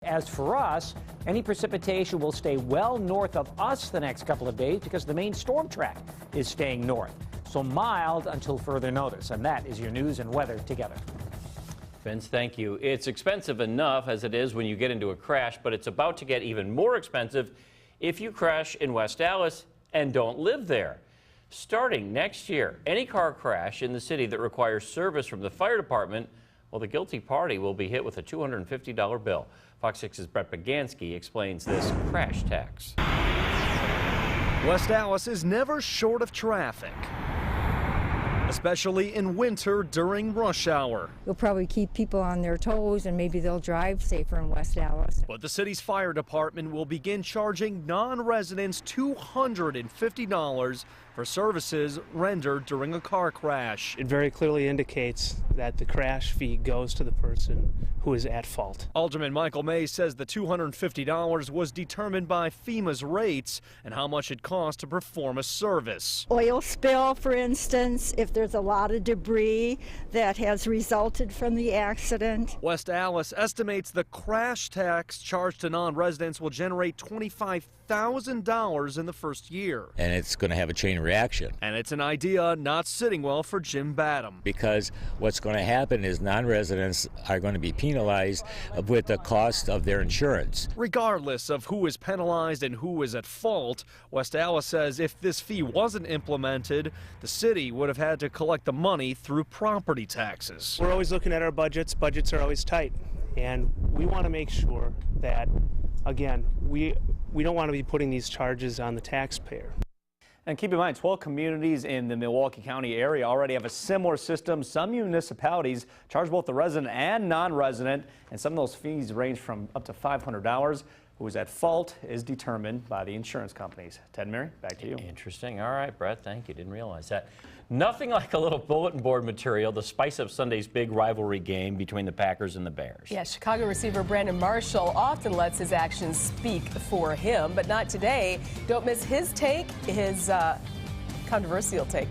As for us, any precipitation will stay well north of us the next couple of days because the main storm track is staying north. So mild until further notice. And that is your news and weather together. Vince, thank you. It's expensive enough as it is when you get into a crash, but it's about to get even more expensive if you crash in West Allis and don't live there. Starting next year, any car crash in the city that requires service from the fire department, well, the guilty party will be hit with a $250 bill. Fox 6's Brett Bagansky explains this crash tax. West Allis is never short of traffic, especially in winter during rush hour. You'll probably keep people on their toes and maybe they'll drive safer in West Allis. But the city's fire department will begin charging non-residents $250 for services rendered during a car crash. It very clearly indicates that the crash fee goes to the person who is at fault. Alderman Michael May says the $250 was determined by FEMA's rates and how much it costs to perform a service. Oil spill, for instance, if there's a lot of debris that has resulted from the accident. West Allis estimates the crash tax charged to non-residents will generate $25,000 in the first year. And it's going to have a chain reaction. And it's an idea not sitting well for Jim Badham. Because what's going to happen is non-residents are going to be penalized with the cost of their insurance. Regardless of who is penalized and who is at fault, West Allis says if this fee wasn't implemented, the city would have had to collect the money through property taxes. We're always looking at our budgets. Budgets are always tight. And we want to make sure that, again, we don't want to be putting these charges on the taxpayer. And keep in mind, 12 communities in the Milwaukee County area already have a similar system. Some municipalities charge both the resident and non-resident, and some of those fees range from up to $500. Who is at fault is determined by the insurance companies. Ted and Mary, back to you. Interesting. All right, Brett, thank you. Didn't realize that. Nothing like a little bulletin board material to spice up Sunday's big rivalry game between the Packers and the Bears. Yeah, Chicago receiver Brandon Marshall often lets his actions speak for him, but not today. Don't miss his take, his controversial take.